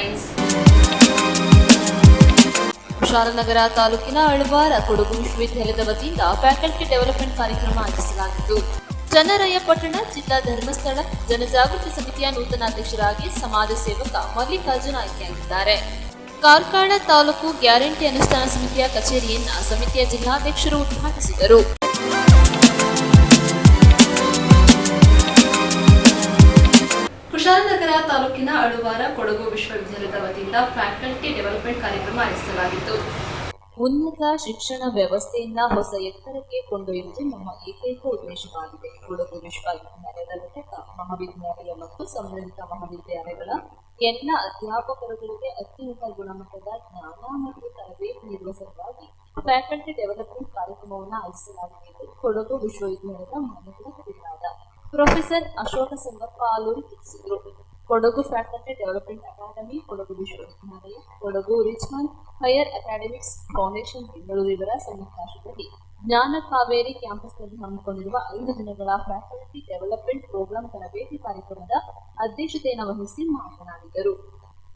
Headlines. Kushalnagar ತಾಲೂಕಿನ ಅಳ್ವಾರ ಕೊಡಗು ವಿಶ್ವವಿದ್ಯಾಲಯದ ವತಿಯಿಂದ ಫ್ಯಾಕಲ್ಟಿ ಡೆವಲಪ್ಮೆಂಟ್ ಕಾರ್ಯಕ್ರಮ ಆಯೋಜಿಸಲಾಗಿತ್ತು. ಚನ್ನರಾಯಪಟ್ಟಣ ಜಿಲ್ಲಾ ಧರ್ಮಸ್ಥಳ ಜನಜಾಗೃತಿ ಸಮಿತಿಯ ನೂತನ ಅಧ್ಯಕ್ಷರಾಗಿ ಸಮಾಜ ಸೇವಕ ಮಲ್ಲಿಕಾರ್ಜುನ್ ಆಯ್ಕೆಯಾಗಿದ್ದಾರೆ. ಕಾರ್ಕಳ ತಾಲೂಕು ಗ್ಯಾರಂಟಿ ಅನುಷ್ಠಾನ ಸಮಿತಿಯ ಕಚೇರಿಯನ್ನ ಸಮಿತಿಯ ಜಿಲ್ಲಾಧ್ಯಕ್ಷರು ಉದ್ಘಾಟಿಸಿದರು. ಕುಶಾಲನಗರ ತಾಲೂಕಿನ ಅಳುವಾರ ಕೊಡಗು ವಿಶ್ವವಿದ್ಯಾಲಯದ ವತಿಯಿಂದ ಫ್ಯಾಕಲ್ಟಿ ಡೆವಲಪ್ಮೆಂಟ್ ಕಾರ್ಯಕ್ರಮ ಆಯೋಜಿಸಲಾಗಿತ್ತು. ಉನ್ನತ ಶಿಕ್ಷಣ ವ್ಯವಸ್ಥೆಯಿಂದ ಹೊಸ ಎತ್ತರಕ್ಕೆ ಕೊಂಡೊಯ್ಯುವುದು ನಮ್ಮ ಏಕೈಕ ಉದ್ದೇಶವಾಗಿದೆ. ಕೊಡಗು ವಿಶ್ವವಿದ್ಯಾಲಯದ ಘಟಕ ಮಹಾವಿದ್ಯಾಲಯ ಮತ್ತು ಸಂಬಂಧಿತ ಮಹಾವಿದ್ಯಾಲಯಗಳ ಎಲ್ಲ ಅಧ್ಯಾಪಕರುಗಳಿಗೆ ಅತ್ಯುನ್ನತ ಗುಣಮಟ್ಟದ ಜ್ಞಾನ ಮತ್ತು ತರಬೇತಿ ನೀಡುವ ಸಲುವಾಗಿ ಫ್ಯಾಕಲ್ಟಿ ಡೆವಲಪ್ಮೆಂಟ್ ಕಾರ್ಯಕ್ರಮವನ್ನು ಆಯೋಜಿಸಲಾಗಿದೆ ಎಂದು ಕೊಡಗು ವಿಶ್ವವಿದ್ಯಾಲಯದ ಮಾನ್ಯಗಳಾದ ಪ್ರೊಫೆಸರ್ ಅಶೋಕ ಸಂಗಪ್ಪ ಆಲೂರು ತಿಳಿಸಿದರು. Kodagu faculty development academy, Kodagu ವಿಶ್ವವಿದ್ಯಾಲಯ, Kodagu Richmond higher academics foundation Bengaluru ಇವರ ಸಂಯುಕ್ತಾಶ್ರಯದಲ್ಲಿ ಜ್ಞಾನ ಕಾವೇರಿ ಕ್ಯಾಂಪಸ್ನಲ್ಲಿ ಹಮ್ಮಿಕೊಂಡಿರುವ 5 ದಿನಗಳ ಫ್ಯಾಕಲ್ಟಿ ಡೆವಲಪ್ಮೆಂಟ್ ಪ್ರೋಗ್ರಾಂ ತರಬೇತಿ ಕಾರ್ಯಕ್ರಮದ ಅಧ್ಯಕ್ಷತೆಯನ್ನು ವಹಿಸಿ ಮಾತನಾಡಿದರು.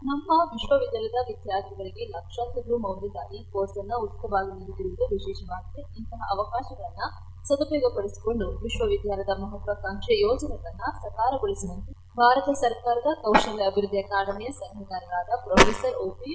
ನಮ್ಮ ವಿಶ್ವವಿದ್ಯಾಲಯದ ವಿದ್ಯಾರ್ಥಿಗಳಿಗೆ ಲಕ್ಷಾಂತರ ರು ಮೌಲ್ಯದ ಈ ಕೋರ್ಸ್ ಅನ್ನು ಉಚಿತವಾಗಿ ನೀಡುತ್ತಿರುವುದು ವಿಶೇಷವಾಗಿದೆ. ಇಂತಹ ಅವಕಾಶಗಳನ್ನು ಸದುಪಯೋಗಪಡಿಸಿಕೊಂಡು ವಿಶ್ವವಿದ್ಯಾಲಯದ ಮಹತ್ವಾಕಾಂಕ್ಷೆ ಯೋಜನೆಗಳನ್ನು ಸಾಕಾರಗೊಳಿಸುವಂತೆ ಭಾರತ ಸರ್ಕಾರದ ಕೌಶಲ್ಯ ಅಭಿವೃದ್ಧಿ ಅಕಾಡೆಮಿಯ ಸಲಹೆಗಾರರಾದ ಪ್ರೊಫೆಸರ್ ಒಪಿ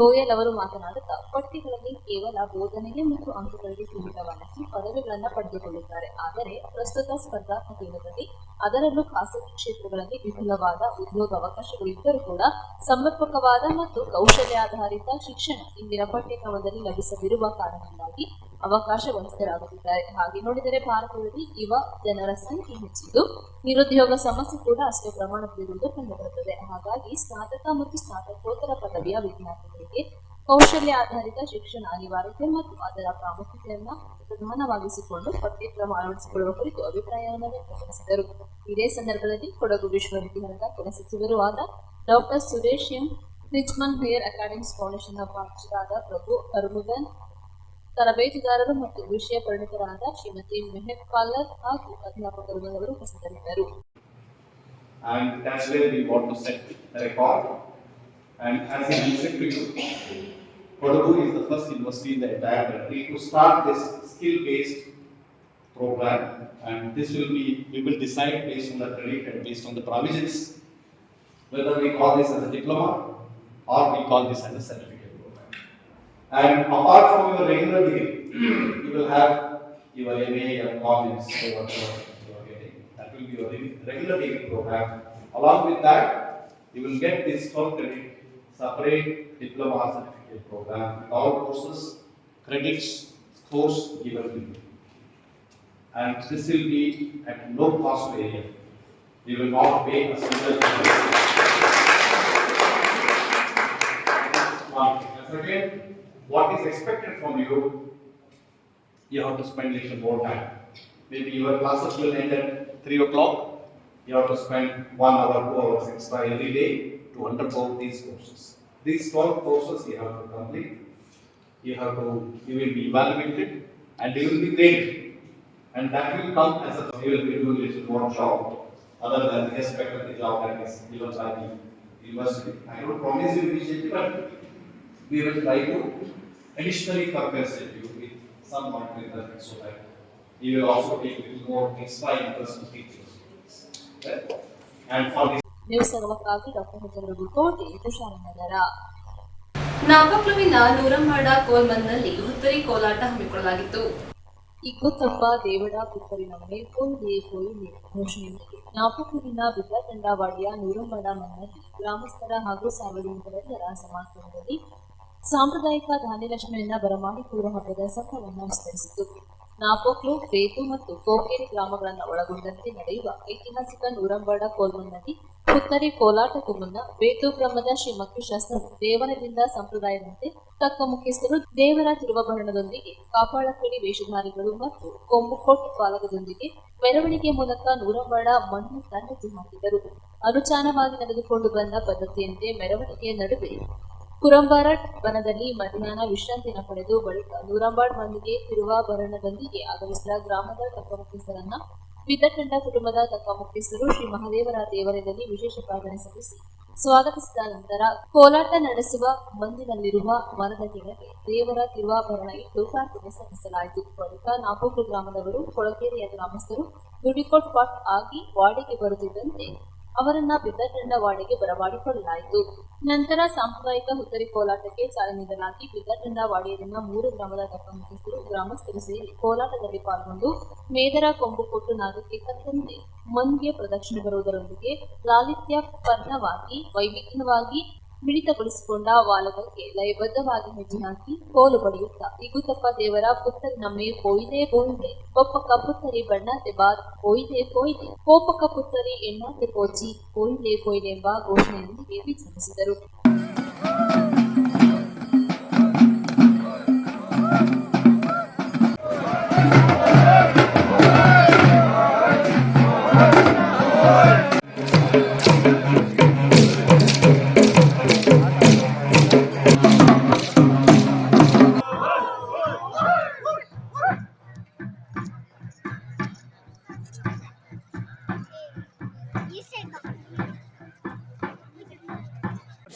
ಗೋಯಲ್ ಅವರು ಮಾತನಾಡುತ್ತಾ, ಪಠ್ಯಗಳಲ್ಲಿ ಕೇವಲ ಬೋಧನೆಗೆ ಮತ್ತು ಅಂಕಗಳಿಗೆ ಸೀಮಿತವಾಗಿಸಿ ಪದವಿಗಳನ್ನು ಪಡೆದುಕೊಳ್ಳುತ್ತಾರೆ. ಆದರೆ ಪ್ರಸ್ತುತ ಸ್ಪರ್ಧಾತ್ಮಕ ಯುಗದಲ್ಲಿ ಅದರಲ್ಲೂ ಖಾಸಗಿ ಕ್ಷೇತ್ರಗಳಲ್ಲಿ ವಿಪುಲವಾದ ಉದ್ಯೋಗ ಅವಕಾಶಗಳು ಇದ್ದರೂ ಕೂಡ ಸಮರ್ಪಕವಾದ ಮತ್ತು ಕೌಶಲ್ಯಾಧಾರಿತ ಶಿಕ್ಷಣ ಇಂದಿನ ಪಠ್ಯಕ್ರಮದಲ್ಲಿ ಲಭಿಸದಿರುವ ಕಾರಣದಿಂದಾಗಿ ಅವಕಾಶ ವಂಚಿತರಾಗುತ್ತಿದ್ದಾರೆ. ಹಾಗೆ ನೋಡಿದರೆ ಭಾರತದಲ್ಲಿ ಯುವ ಜನರ ಸಂಖ್ಯೆ ಹೆಚ್ಚಿದ್ದು ನಿರುದ್ಯೋಗ ಸಮಸ್ಯೆ ಕೂಡ ಅಷ್ಟೇ ಪ್ರಮಾಣದಲ್ಲಿರುವುದು ಕಂಡುಬರುತ್ತದೆ. ಹಾಗಾಗಿ ಸ್ನಾತಕ ಮತ್ತು ಸ್ನಾತಕೋತ್ತರ ಪದವಿಯ ವಿದ್ಯಾರ್ಥಿಗಳಿಗೆ ಕೌಶಲ್ಯ ಆಧಾರಿತ ಶಿಕ್ಷಣ ಅನಿವಾರ್ಯತೆ ಮತ್ತು ಅದರ ಪ್ರಾಮುಖ್ಯತೆಯನ್ನು ಪ್ರಧಾನವಾಗಿಸಿಕೊಂಡು ಪಠ್ಯಕ್ರಮ ಅಳವಡಿಸಿಕೊಳ್ಳುವ ಕುರಿತು ಅಭಿಪ್ರಾಯವನ್ನು ವ್ಯಕ್ತಪಡಿಸಿದರು. ಇದೇ ಸಂದರ್ಭದಲ್ಲಿ ಕೊಡಗು ವಿಶ್ವವಿದ್ಯಾಲಯದ ಕುಲಸಚಿವರೂ ಆದ doctor Suresh M, Richmond higher academics foundation ಅಧ್ಯಕ್ಷರಾದ ಪ್ರಭು ಅರುಮುಗನ್, ತರಬೇತುದಾರರು ಮತ್ತು ವಿಷಯ ಪರಿಣಿತರಾದ ಶ್ರೀಮತಿ ಮೆಹಕ್ ಕಾಲರ್ ಹಾಗೂ ಅಧ್ಯಾಪಕರು ಅವರು ಉಪಸ್ಥಿತರಿದ್ದರು. And that's where we want to set the record. And as I mentioned to you, Kodagu is the first university in the entire country to start this skill-based program. And this will be, we will decide based on the credit and based on the provisions, whether we call this as a diploma or we call this as a certificate program. And apart from your regular degree, you will have your MA, your comments, whatever you are getting. That will be your regular degree program. Along with that, you will get this 12 credit separate diploma certificate program with all courses, credits, scores given to you. And this will be at no cost to anyone. You will not pay a single penny. And again, what is expected from you, you have to spend little more time. Maybe your classes will end at 3 o'clock. You have to spend 1 hour, 2 hours extra every day to undergo these courses. These 12 courses you have to complete. You will be evaluated and you will be graded. And that will come as a, you will be doing a little more job other than the aspect of the job that is given by the university. I don't promise you immediately, but we will try to additionally compensate you with some monetary benefit so that you will also take a little more extra interest in teaching. And for this news doctor ಕೋಟೆ ಕುಶಾಲನಗರ. ನಾಪಕ್ಲುವಿನ ನೂರಂಬಾಡ ಕೋಲ್ಮನ್ನಲ್ಲಿ ಹುತ್ತರಿ ಕೋಲಾಟ ಹಮ್ಮಿಕೊಳ್ಳಲಾಗಿತ್ತು. ಇಕ್ಕುತ್ತಪ್ಪ ದೇವಡ ಪುತ್ತರಿನ ಮನೆ ಕೋಲ್ಗೆ ಕೋಯಿಲೆ ಘೋಷಣೆಯೊಂದಿಗೆ ನಾಪಕ್ಲುವಿನ ಬಿದ್ದದಂಡವಾಡಿಯ ನೂರಂಬಾಡ ಮನ್ನಲ್ಲಿ ಗ್ರಾಮಸ್ಥರ ಹಾಗೂ ಸಾರ್ವಜನಿಕರೆಲ್ಲರ ಸಮಾಗಮದಲ್ಲಿ ಸಾಂಪ್ರದಾಯಿಕ ಧಾನ್ಯಲಕ್ಷ್ಮಿಯನ್ನ ಬರಮಾಡಿಕೊಳ್ಳುವ ಹಬ್ಬದ ಸಂಭ್ರಮವನ್ನು ವಿಸ್ತರಿಸಿತು. ನಾಪೋಕ್ಲು, ಬೇತು ಮತ್ತು ಕೋಕೇರಿ ಗ್ರಾಮಗಳನ್ನು ಒಳಗೊಂಡಂತೆ ನಡೆಯುವ ಐತಿಹಾಸಿಕ ನೂರಂಬಾಡ ಕೋಲ್ಮನ್ನಲ್ಲಿ ಹುತ್ತರಿ ಕೋಲಾಟಕ್ಕೂ ಮುನ್ನ ಬೇತು ಗ್ರಾಮದ ಶ್ರೀ ಮಕ್ಕಶಾಸ್ತ್ರರು ದೇವರದಿಂದ ಸಂಪ್ರದಾಯದಂತೆ ತಕ್ಕ ಮುಖ್ಯಸ್ಥರು ದೇವರ ತಿರುವಭರಣದೊಂದಿಗೆ ಕಾಪಾಳಕಡಿ ವೇಷಧಾರಿಗಳು ಮತ್ತು ಕೊಂಬುಕೊಟ್ಟು ಬಾಲಕದೊಂದಿಗೆ ಮೆರವಣಿಗೆ ಮೂಲಕ ನೂರಂಬಾಡ ಮಣ್ಣು ಹೆಜ್ಜೆ ಹಾಕಿದರು. ಅನುಚಾನವಾಗಿ ನಡೆದುಕೊಂಡು ಬಂದ ಪದ್ಧತಿಯಂತೆ ಮೆರವಣಿಗೆಯ ನಡುವೆ ಕುರಂಬಾರಟ್ ವನದಲ್ಲಿ ಮಧ್ಯಾಹ್ನ ವಿಶ್ರಾಂತಿಯನ್ನು ಪಡೆದು ಬಳಿಕ ನೂರಂಬಾಡ್ ಮಂದಿಗೆ ತಿರುವಾಭರಣದೊಂದಿಗೆ ಆಗಮಿಸಿದ ಗ್ರಾಮದ ತಕ್ಕ ಮುಖ್ಯಸ್ಥರನ್ನ ಬಿದ್ದಕಂಡ ಕುಟುಂಬದ ತಕ್ಕ ಮುಖ್ಯಸ್ಥರು ಶ್ರೀ ಮಹಾದೇವರ ದೇವಾಲಯದಲ್ಲಿ ವಿಶೇಷ ಪ್ರಾರ್ಥನೆ ಸಲ್ಲಿಸಿ ಸ್ವಾಗತಿಸಿದ ನಂತರ ಕೋಲಾಟ ನಡೆಸುವ ಮಂದಿನಲ್ಲಿರುವ ಮರದ ಕೆಳಗೆ ದೇವರ ತಿರುವಾಭರಣ ಇಟ್ಟು ಪ್ರಾರ್ಥನೆ ಸಲ್ಲಿಸಲಾಯಿತು. ಬಳಿಕ ನಾಪೂರು ಗ್ರಾಮದವರು ಕೊಳಗೇರಿಯ ಗ್ರಾಮಸ್ಥರು ದುಡಿಕೋಟ್ ಪಾಟ್ ಆಗಿ ವಾಡಿಗೆ ಬರುತ್ತಿದ್ದಂತೆ ಅವರನ್ನ ಬಿದ್ದಟಂಡ ವಾಡಿಗೆ ಬರಮಾಡಿಕೊಳ್ಳಲಾಯಿತು. ನಂತರ ಸಾಂಪ್ರದಾಯಿಕ ಹುತ್ತರಿ ಕೋಲಾಟಕ್ಕೆ ಚಾಲನೆ ನೀಡಲಾಗಿ ಬಿದ್ದಟಂಡ ವಾಡಿಯಲ್ಲಿನ 3 ಗ್ರಾಮದ ದಪ್ಪ ಮುಖಸ್ಥರು ಗ್ರಾಮಸ್ಥರು ಸೇರಿ ಕೋಲಾಟದಲ್ಲಿ ಪಾಲ್ಗೊಂಡು ಮೇದರ ಕೊಂಬು ಕೊಟ್ಟು ನಾಗಕ್ಕೆ ಕತ್ತಂತೆ ಮನ್ಗೆ ಪ್ರದಕ್ಷಿಣೆ ಬರುವುದರೊಂದಿಗೆ ಲಾಲಿತ್ಯಪರ್ಣವಾಗಿ ವೈವಿಧ್ಯವಾಗಿ ಮಿಳಿತಗೊಳಿಸಿಕೊಂಡ ವಾಲಗಕ್ಕೆ ಲಯಬದ್ಧವಾಗಿ ಹೆಜ್ಜೆ ಹಾಕಿ ಕೋಲು ಬಡಿಯುತ್ತಾ ಇಗುತಪ್ಪ ದೇವರ ಪುತ್ತರಿ ನಮ್ಮೆ ಪೋಯಿದೆ ಪೋಯಿದೆ ಒಪ್ಪಕ್ಕ ಪುತ್ತರಿ ಬಣ್ಣತೆ ಬಾತ್ ಪೋಯಿದೆ ಪೋಯಿದೆ ಕೋಪಕ್ಕ ಪುತ್ತರಿ ಎಣ್ಣಾತೆ ಪೋಚಿ ಪೋಯಿದೆ ಪೋಯಿದೆ ಎಂಬ ಘೋಷಣೆಯೊಂದಿಗೆ ವಿಜೃಂಭಿಸಿದರು.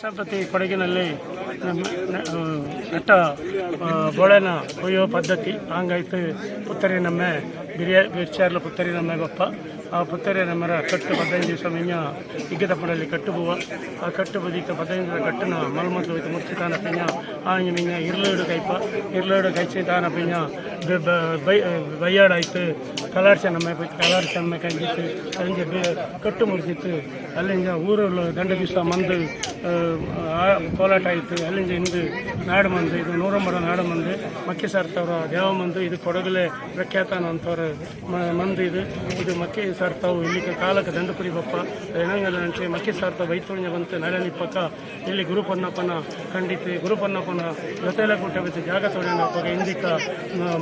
ವರ್ಷ ಕೊಡಗಿನಲ್ಲಿ ನೆಟ್ಟ ಬೋಳೆನ ಕೊಯ್ಯೋ ಪದ್ಧತಿ ಹಂಗಾಯ್ತು. ಪುತ್ತರಿ ನಮ್ಮೆ ಬಿರ್ಚಾರ್ಲ ಪುತ್ತರಿ ನಮ್ಮೆ ಗೊಪ್ಪ ಆ ಪುತ್ತರಿ ನಮ್ಮರ ಕಟ್ಟು 15 ದಿವಸ ಮಿಂಜ ಇಗ್ಗದ ಪಡಲಿ ಕಟ್ಟು ಬುವ ಆ ಕಟ್ಟು ಬದಿಕ 15 ದಿವಸ ಕಟ್ಟನ ಮಲ್ಮತ್ತು ಹೋಯ್ತು ಮುಚ್ಚಿತಾನ ಪಿಂಜ ಆಂಜ ಮಿಂಜ ಇರ್ಲೇಡು ಕೈಚಿ ತಾನ ಪಿಂಜ ಬಯ್ಯಾಡಾಯ್ತು ಕಲಾರ್ಚ ನಮ್ಮೆ ಹೋಯ್ತು ಕಲಾರ್ಚ ನಮ್ಮೆ ಕಂಜಿತ್ತು ಸಂಜೆ ಕಟ್ಟು ಮುರಿಸಿತ್ತು. ಅಲ್ಲಿಂದ ಊರಲ್ಲಿ ದಂಡ ದಿವಸ ಮಂದು ಕೋಲಾಟ ಆಯಿತು. ಅಲ್ಲಿಂದ ಇಂದು ನಾಡು ಮಂದು ಇದು 100 ನಾಡು ಮಂದು ಮಕ್ಕಿ ಸಾರ್ತವ್ರ ದೇವ ಮಂದು ಇದು ಕೊಡಗಲೆ ಪ್ರಖ್ಯಾತ ಅಂತವ್ರ ಮಂದು ಇದು ಮಕ್ಕಿ ಸಾರ್ತಾವು ಇಲ್ಲಿ ಕಾಲಕ್ಕೆ ದಂಡಪುರಿ ಬಪ್ಪ ಏನಂಗಲ್ಲ ಅಂತೆ ಮಕ್ಕಿ ಸಾರ್ತಾವ ಬೈತುಣ್ಯ ಬಂತು ನಳನಿ ಪಕ್ಕ ಇಲ್ಲಿ ಗುರುಪನ್ನಪ್ಪನ ಖಂಡಿತು ಗುರುಪನ್ನಪ್ಪನ ಜೊತೆಲ್ಲ ಕೊಟ್ಟಬಿತ್ತು ಜಾಗ ತೊಗೊಂಡಪ್ಪ ಇಂದಿಕ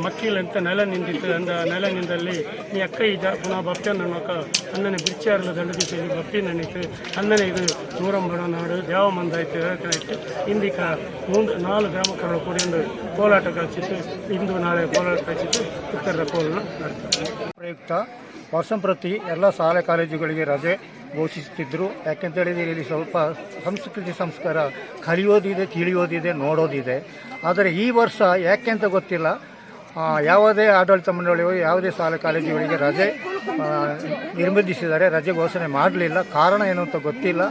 ಮಕ್ಕಿಲಂತ ನೆಲ ನಿಂದಿತ್ತು. ಅಂದ ನೆಲ ನಿಂದಲ್ಲಿ ನೀ ಅಕ್ಕ ಈ ಪುನಃ ಬಪ್ಪೆ ನನ್ನಕ್ಕ ಅನ್ನನೆ ಬಿರ್ಚಾರ್ಲ ದಂಡ ದಿವಸ ಇಲ್ಲಿ ಬಪ್ಪಿ ನನ್ನೀತು ಅನ್ನನೆ ಇದು 100 ನಾಡು ದೇವ ಮಂದಾಯ್ತು ಆಯ್ತು. ಇಂದಿಕ 4 ಗ್ರಾಮಕ್ಕಳು ಕೂಡಿಕೊಂಡು ಕೋಲಾಟ ಕಳಿಸಿತ್ತು. ಇಂದು ನಾಳೆ ಕೋಲಾಟ ಕಳಿಸಿತ್ತು ಉತ್ತರ ಕೋಲನ್ನು ನಡೆಸ್ತಾರೆ. ಪ್ರಯುಕ್ತ ವರ್ಷ ಪ್ರತಿ ಎಲ್ಲ ಶಾಲೆ ಕಾಲೇಜುಗಳಿಗೆ ರಜೆ ಘೋಷಿಸುತ್ತಿದ್ದರು. ಯಾಕೆಂತೇಳಿದರೆ ಇಲ್ಲಿ ಸ್ವಲ್ಪ ಸಂಸ್ಕೃತಿ ಸಂಸ್ಕಾರ ಕಲಿಯೋದಿದೆ, ತಿಳಿಯೋದಿದೆ, ನೋಡೋದಿದೆ. ಆದರೆ ಈ ವರ್ಷ ಯಾಕೆಂತ ಗೊತ್ತಿಲ್ಲ, ಯಾವುದೇ ಆಡಳಿತ ಮಂಡಳಿಯು ಯಾವುದೇ ಶಾಲೆ ಕಾಲೇಜುಗಳಿಗೆ ರಜೆ ನಿರ್ಬಂಧಿಸಿದ್ದಾರೆ, ರಜೆ ಘೋಷಣೆ ಮಾಡಲಿಲ್ಲ. ಕಾರಣ ಏನು ಅಂತ ಗೊತ್ತಿಲ್ಲ.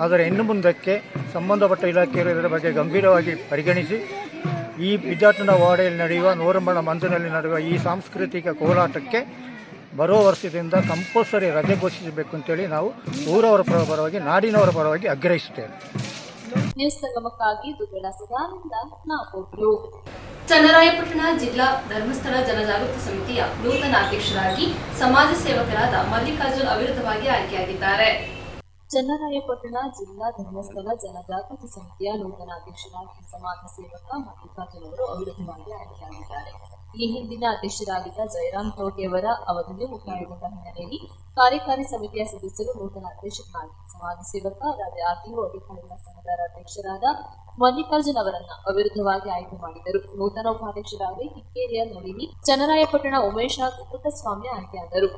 ಆದರೆ ಇನ್ನು ಮುಂದಕ್ಕೆ ಸಂಬಂಧಪಟ್ಟ ಇಲಾಖೆಯರು ಇದರ ಬಗ್ಗೆ ಗಂಭೀರವಾಗಿ ಪರಿಗಣಿಸಿ ಈ ಬಿದ್ದಾಟನ ವಾಡೆಯಲ್ಲಿ ನಡೆಯುವ 100 ಮಂದಿನಲ್ಲಿ ನಡೆಯುವ ಈ ಸಾಂಸ್ಕೃತಿಕ ಕೋಲಾಟಕ್ಕೆ ಬರೋ ವರ್ಷದಿಂದ ಕಂಪಲ್ಸರಿ ರಜೆ ಘೋಷಿಸಬೇಕು ಅಂತೇಳಿ ನಾವು ಊರವರ ಪರವಾಗಿ ನಾಡಿನವರ ಪರವಾಗಿ ಆಗ್ರಹಿಸುತ್ತೇವೆ. ಚನ್ನರಾಯಪಟ್ಟಣ ಜಿಲ್ಲಾ ಧರ್ಮಸ್ಥಳ ಜನಜಾಗೃತಿ ಸಮಿತಿಯ ನೂತನ ಅಧ್ಯಕ್ಷರಾಗಿ ಸಮಾಜ ಸೇವಕರಾದ ಮಲ್ಲಿಕಾರ್ಜುನ್ ಅವಿರೋಧವಾಗಿ ಆಯ್ಕೆಯಾಗಿದ್ದಾರೆ. ಚನ್ನರಾಯಪಟ್ಟಣ ಜಿಲ್ಲಾ ಧರ್ಮಸ್ಥಳ ಜನಜಾಗೃತಿ ಸಮಿತಿಯ ನೂತನ ಅಧ್ಯಕ್ಷರಾಗಿ ಸಮಾಜ ಸೇವಕ ಮಲ್ಲಿಕಾರ್ಜುನ್ ಅವರು ಅವಿರೋಧವಾಗಿ ಆಯ್ಕೆಯಾಗಿದ್ದಾರೆ. ಈ ಹಿಂದಿನ ಅಧ್ಯಕ್ಷರಾಗಿದ್ದ ಜಯರಾಮ್ ತೋಟೆಯವರ ಅವಧಿಯು ಮುಕ್ತಾಯಗೊಂಡ ಹಿನ್ನೆಲೆಯಲ್ಲಿ ಕಾರ್ಯಕಾರಿ ಸಮಿತಿಯ ಸದಸ್ಯರು ನೂತನ ಅಧ್ಯಕ್ಷರಾಗಿ ಸಮಾಜ ಸೇವಕ ರಾಜ್ಯ ಆರ್ಟಿಒ ಅಧಿಕಾರಿಗಳ ಸಂಘದ ಅಧ್ಯಕ್ಷರಾದ ಮಲ್ಲಿಕಾರ್ಜುನ್ ಅವರನ್ನ ಅವಿರುದ್ಧವಾಗಿ ಆಯ್ಕೆ ಮಾಡಿದರು. ನೂತನ ಉಪಾಧ್ಯಕ್ಷರಾಗಿ ಕಿಕ್ಕೇರಿಯ ನಳಿನಿ, ಚನ್ನರಾಯಪಟ್ಟಣ ಉಮೇಶ ಕುಕ್ಕುಟಸ್ವಾಮಿ ಆಯ್ಕೆಯಾದರು.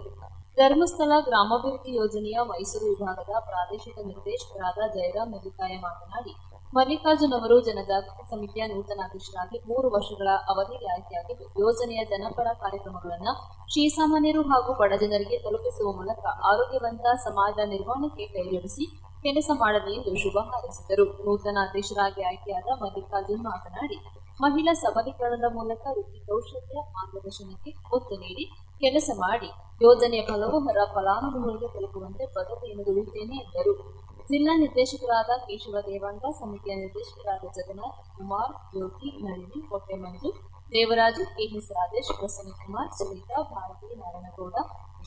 ಧರ್ಮಸ್ಥಳ ಗ್ರಾಮಾಭಿವೃದ್ಧಿ ಯೋಜನೆಯ ಮೈಸೂರು ವಿಭಾಗದ ಪ್ರಾದೇಶಿಕ ನಿರ್ದೇಶಕರಾದ ಜಯರಾಮ್ ಮೆಲಿಕಾಯ ಮಾತನಾಡಿ, ಮಲ್ಲಿಕಾರ್ಜುನ್ ಅವರು ಜನಜಾಗೃತಿ ಸಮಿತಿಯ ನೂತನ ಅಧ್ಯಕ್ಷರಾಗಿ 3 ವರ್ಷಗಳ ಅವಧಿಗೆ ಆಯ್ಕೆಯಾಗಿದ್ದು, ಯೋಜನೆಯ ಜನಪರ ಕಾರ್ಯಕ್ರಮಗಳನ್ನು ಶ್ರೀಸಾಮಾನ್ಯರು ಹಾಗೂ ಬಡ ಜನರಿಗೆ ತಲುಪಿಸುವ ಮೂಲಕ ಆರೋಗ್ಯವಂತ ಸಮಾಜ ನಿರ್ಮಾಣಕ್ಕೆ ಕೈಜೋಡಿಸಿ ಕೆಲಸ ಮಾಡಲಿ ಎಂದು ಶುಭ ಹಾರೈಸಿದರು. ನೂತನ ಅಧ್ಯಕ್ಷರಾಗಿ ಆಯ್ಕೆಯಾದ ಮಲ್ಲಿಕಾರ್ಜುನ್ ಮಾತನಾಡಿ, ಮಹಿಳಾ ಸಬಲೀಕರಣದ ಮೂಲಕ ವೃತ್ತಿ ಕೌಶಲ್ಯ ಮಾರ್ಗದರ್ಶನಕ್ಕೆ ಒತ್ತು ನೀಡಿ ಕೆಲಸ ಮಾಡಿ ಯೋಜನೆಯ ಫಲವು ಫಲಾನುಭವಿಗಳಿಗೆ ತಲುಪುವಂತೆ ಬದ್ಧತೆಯನ್ನು ದುಡಿಯುತ್ತೇನೆ ಎಂದರು. ಜಿಲ್ಲಾ ನಿರ್ದೇಶಕರಾದ ಕೇಶವ ದೇವಾಂಗ, ಸಮಿತಿಯ ನಿರ್ದೇಶಕರಾದ ಜಗನ್ನಾಥ್, ಕುಮಾರ್, ಜ್ಯೋತಿ, ನಳಿನಿ, ಕೊಟ್ಟೆ ಮಂಜು, ದೇವರಾಜು, ಕೆಎಸ್ ರಾಜೇಶ್, ಪ್ರಸನ್ನಕುಮಾರ್, ಸುನೀತಾ, ಭಾರತಿ, ನಾರಾಯಣಗೌಡ,